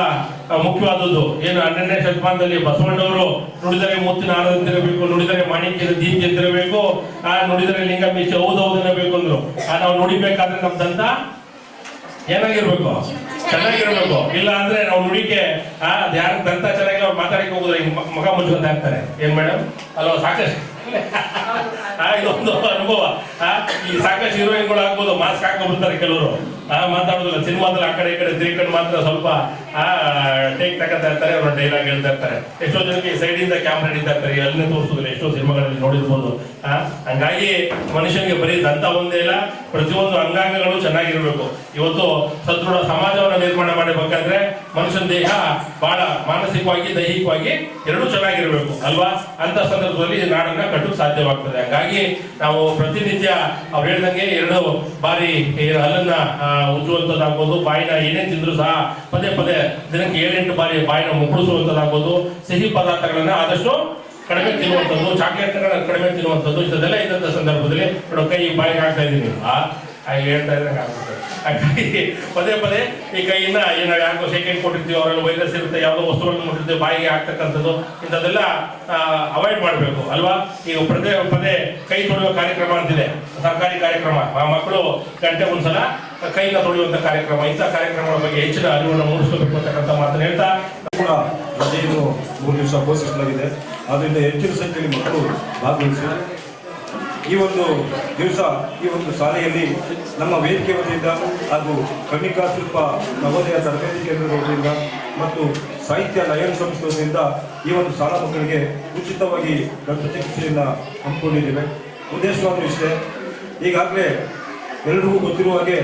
ಮುಖ್ಯವಾದದ್ದು. ಏನು 12ನೇ ಶತಮಾನದಲ್ಲಿ ಬಸವಣ್ಣವರು ನುಡಿದರೆ ಮುತ್ತಿನ ಆನಂದಿರಬೇಕು, ನುಡಿದರೆ ಮಾಣಿಕ್ಯದ ದೀಪ್ತಿ ಎದ್ದಿರಬೇಕು, ನುಡಿದರೆ ಲಿಂಗ ಮೀಸಿ ಹೌದೌದನ್ನಬೇಕು ಅಂದ್ರು. ನಾವು ನುಡಿಬೇಕಾದ್ರೆ ನಮ್ ದಂತ ಏನಾಗಿರ್ಬೇಕು? ಚೆನ್ನಾಗಿರ್ಬೇಕು. ಇಲ್ಲ ಅಂದ್ರೆ ನಾವು ನುಡಿಕೆ ಯಾರು ದಂತ ಚೆನ್ನಾಗಿ ಅವ್ರು ಮಾತಾಡಕ್ಕೆ ಹೋಗುದ್ರೆ ಮುಖ ಮುಚ್ಕೊಂತ ಇರ್ತಾರೆ. ಏನ್ ಮೇಡಮ್ ಅಲ್ವಾ? ಸಾಕಷ್ಟು ಇದೊಂದು ಅನುಭವ. ಈ ಸಾಕಷ್ಟು ಹೀರೋಯಿನ್ಗಳು ಆಗ್ಬೋದು, ಮಾಸ್ಕ್ ಹಾಕೊಂಡ್ಬಿಡ್ತಾರೆ ಕೆಲವರು, ಮಾತಾಡೋದಿಲ್ಲ. ಸಿನಿಮಾದಲ್ಲಿ ಆ ಕಡೆ ಈ ಕಡೆ ತಿರುಗಿಕೊಂಡು ಮಾತ್ರ ಸ್ವಲ್ಪ ಟೇಕ್ ತಗೋತಾ ಇರ್ತಾರೆ, ಅವ್ರ ಡೈಲಾಗ್ ಹೇಳ್ತಾ ಇರ್ತಾರೆ. ಎಷ್ಟೋ ಜನಕ್ಕೆ ಸೈಡ್ ಇಂದ ಕ್ಯಾಮ್ರಾ ಹಿಡಿತಾ ಇರ್ತಾರೆ, ಅಲ್ಲೇ ತೋರಿಸೋದಿಲ್ಲ. ಎಷ್ಟೋ ಸಿನಿಮಾಗಳಲ್ಲಿ ನೋಡಿರ್ಬೋದು. ಹಂಗಾಗಿ ಮನುಷ್ಯನಿಗೆ ಬರೀ ದಂತ ಒಂದೇ ಇಲ್ಲ, ಪ್ರತಿಯೊಂದು ಅಂಗಾಂಗಗಳು ಚೆನ್ನಾಗಿರ್ಬೇಕು. ಇವತ್ತು ಸದೃಢ ಸಮಾಜವನ್ನು ನಿರ್ಮಾಣ ಮಾಡಬೇಕಾದ್ರೆ ಮನುಷ್ಯನ ದೇಹ ಬಹಳ ಮಾನಸಿಕವಾಗಿ ದೈಹಿಕವಾಗಿ ಎರಡೂ ಚೆನ್ನಾಗಿರ್ಬೇಕು ಅಲ್ವಾ? ಅಂತ ಸಂದರ್ಭದಲ್ಲಿ ನಾಡನ್ನ ಕಟ್ಟಲು ಸಾಧ್ಯವಾಗ್ತದೆ. ಹಾಗಾಗಿ ನಾವು ಪ್ರತಿನಿತ್ಯ ಅವ್ರು ಹೇಳ್ದಂಗೆ 2 ಬಾರಿ ಹಲ್ಲನ್ನ ಉಜ್ಜುವಂಥದ್ದಾಗ್ಬೋದು, ಬಾಯಿನ ಏನೇ ತಿಂದ್ರು ಸಹ ಪದೇ ಪದೇ ದಿನಕ್ಕೆ 7-8 ಬಾರಿ ಬಾಯಿನ ಮುಕ್ಕಳಿಸುವಂಥದ್ದಾಗ್ಬೋದು, ಸಿಹಿ ಪದಾರ್ಥಗಳನ್ನ ಆದಷ್ಟು ಕಡಿಮೆ ತಿನ್ನುವಂಥದ್ದು, ಚಾಕ್ಲೇಟ್ಗಳನ್ನ ಕಡಿಮೆ ತಿನ್ನುವಂಥದ್ದು, ಇದೆಲ್ಲ ಇದ್ದಂಥ ಸಂದರ್ಭದಲ್ಲಿ ಕೈ ಬಾಯಿಗೆ ಹಾಕ್ತಾ ಇದ್ದೀನಿ ಹೇಳ್ತಾ ಇದ್ದಂಗೆ ಆಗ್ತದೆ. ಹಾಗಾಗಿ ಪದೇ ಪದೇ ಈ ಕೈಯಿಂದ ಏನೋ ಯಾಕೋ ಸೆಕೆಂಡ್ ಕೊಟ್ಟಿರ್ತೀವಿ, ಅವರಲ್ಲಿ ವೈರಸ್ ಇರುತ್ತೆ, ಯಾವುದೋ ವಸ್ತುಗಳನ್ನು ಮುಟ್ಟಿರ್ತೀವಿ, ಬಾಯಿಗೆ ಹಾಕ್ತಕ್ಕಂಥದ್ದು, ಇಂಥದ್ದೆಲ್ಲ ಅವಾಯ್ಡ್ ಮಾಡಬೇಕು ಅಲ್ವಾ? ಈಗ ಪದೇ ಪದೇ ಕೈ ತೊಳೆಯುವ ಕಾರ್ಯಕ್ರಮ ಅಂತಿದೆ, ಸರ್ಕಾರಿ ಕಾರ್ಯಕ್ರಮ. ಮಕ್ಕಳು ಗಂಟೆ ಒಂದ್ಸಲ ಕೈನ ತೊಳೆಯುವಂಥ ಕಾರ್ಯಕ್ರಮ, ಇಂಥ ಕಾರ್ಯಕ್ರಮಗಳ ಬಗ್ಗೆ ಹೆಚ್ಚಿನ ಅರಿವನ್ನು ಮೂಡಿಸಬೇಕು ಅಂತಕ್ಕಂಥ ಮಾತನ್ನು ಹೇಳ್ತಾ ಕೂಡ ರಜೆಯನ್ನು 3 ದಿವಸ ಘೋಷಿಸಲಾಗಿದೆ. ಆದ್ದರಿಂದ ಹೆಚ್ಚಿನ ಸಂಖ್ಯೆಯಲ್ಲಿ ಮಕ್ಕಳು ಭಾಗವಹಿಸಿ ಈ ಒಂದು ದಿವಸ ಈ ಒಂದು ಶಾಲೆಯಲ್ಲಿ ನಮ್ಮ ವೇದಿಕೆ ವತಿಯಿಂದ ಹಾಗೂ ಕನ್ನಿಕಾ ಶಿಲ್ಪ ನವೋದಯ ತರಬೇತಿ ಕೇಂದ್ರದ ವತಿಯಿಂದ ಮತ್ತು ಸಾಹಿತ್ಯ ಲಯನ್ ಸಂಸ್ಥೆ ವತಿಯಿಂದ ಈ ಒಂದು ಶಾಲಾ ಮಕ್ಕಳಿಗೆ ಉಚಿತವಾಗಿ ದಂತ ಚಿಕಿತ್ಸೆಯನ್ನು ಹಮ್ಮಿಕೊಂಡಿದ್ದೇವೆ. ಉದ್ದೇಶವಾದರೂ ಇಷ್ಟೇ, ಈಗಾಗಲೇ ಎಲ್ರಿಗೂ ಗೊತ್ತಿರುವ ಹಾಗೆ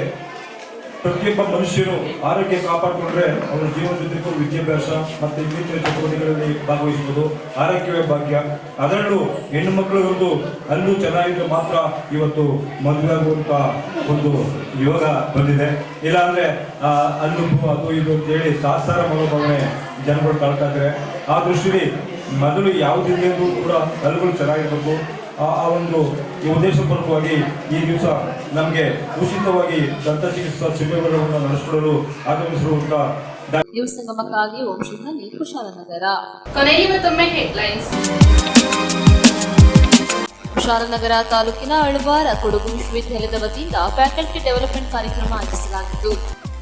ಪ್ರತಿಯೊಬ್ಬ ಮನುಷ್ಯರು ಆರೋಗ್ಯ ಕಾಪಾಡಿಕೊಂಡ್ರೆ ಅವರ ಜೀವನದುದ್ದಕ್ಕೂ ವಿದ್ಯಾಭ್ಯಾಸ ಮತ್ತು ಇನ್ನಿತರ ಚಟುವಟಿಕೆಗಳಲ್ಲಿ ಭಾಗವಹಿಸಬಹುದು. ಆರೋಗ್ಯವೇ ಭಾಗ್ಯ. ಅದರಲ್ಲೂ ಹೆಣ್ಣು ಮಕ್ಕಳಿಗೊಂದು ಅಲ್ಲೂ ಚೆನ್ನಾಗಿದ್ರೆ ಮಾತ್ರ ಇವತ್ತು ಮದುವೆ ಆಗುವಂಥ ಒಂದು ಯೋಗ ಬಂದಿದೆ. ಇಲ್ಲಾಂದ್ರೆ ಅಲ್ಲು ಅದು ಇದು ಅಂತೇಳಿ ಸಾಹಸಾರ ಮನೋಭಾವನೆ ಜನಗಳು ಕಾಳ್ತಾ ಇದ್ದಾರೆ. ಆ ದೃಷ್ಟಿಯಲ್ಲಿ ಮೊದಲು ಯಾವುದಿದೆಯೂ ಕೂಡ ಹಲ್ಲುಗಳು ಚೆನ್ನಾಗಿರಬೇಕು. ಆ ಒಂದು ಈ ಉದ್ದೇಶಪೂರ್ವಕವಾಗಿ ಈ ದಿವಸ ನಮಗೆ ಉಚಿತವಾಗಿ ದಂತ ಚಿಕಿತ್ಸಾ ಶಿಬಿರಗಳನ್ನು ನಡೆಸಿಕೊಳ್ಳಲು ಆಗಮಿಸಿರುವಂತ ನ್ಯೂಸ್ ಸಂಗಮಕ್ಕಾಗಿ ಓಂ ಶ್ರೀ ಕುಶಾಲನಗರ. ಕೊನೆಯಲ್ಲಿ ಮತ್ತೊಮ್ಮೆ ಹೆಡ್ಲೈನ್ಸ್. ಕುಶಾಲನಗರ ತಾಲೂಕಿನ ಅಳ್ವಾರ ಕೊಡಗು ವಿಶ್ವವಿದ್ಯಾಲಯದ ವತಿಯಿಂದ ಫ್ಯಾಕಲ್ಟಿ ಡೆವಲಪ್ಮೆಂಟ್ ಕಾರ್ಯಕ್ರಮ ಆಯೋಜಿಸಲಾಗಿತ್ತು.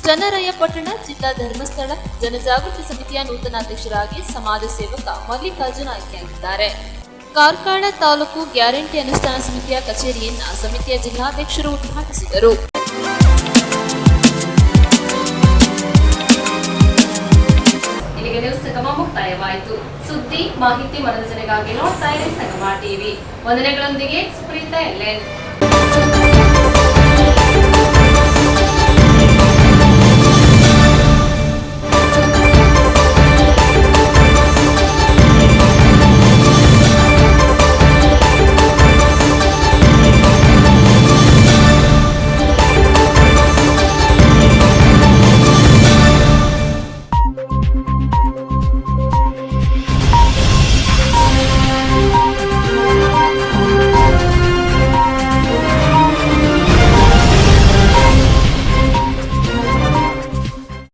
ಚನ್ನರಾಯಪಟ್ಟಣ ಜಿಲ್ಲಾ ಧರ್ಮಸ್ಥಳ ಜನಜಾಗೃತಿ ಸಮಿತಿಯ ನೂತನ ಅಧ್ಯಕ್ಷರಾಗಿ ಸಮಾಜ ಸೇವಕ ಮಲ್ಲಿಕಾರ್ಜುನ ಆಯ್ಕೆಯಾಗಿದ್ದಾರೆ. ಕಾರ್ಕಳ ತಾಲೂಕು ಗ್ಯಾರಂಟಿ ಅನುಷ್ಠಾನ ಸಮಿತಿಯ ಕಚೇರಿಯನ್ನ ಸಮಿತಿಯ ಜಿಲ್ಲಾಧ್ಯಕ್ಷರು ಉದ್ಘಾಟಿಸಿದರು. ಇಲ್ಲಿಗೆ ನ್ಯೂಸ್ ಸಂಗಮ ಮುಕ್ತಾಯವಾಯಿತು. ಸುದ್ದಿ ಮಾಹಿತಿ ಮನರಂಜನೆಗಾಗಿ ನೋಡ್ತಾ ಇರಿ ಸಂಗಮ ಟಿವಿ. ವಂದನೆಗಳೊಂದಿಗೆ ಸುಪ್ರೀತಾ ಎಲ್ಎನ್.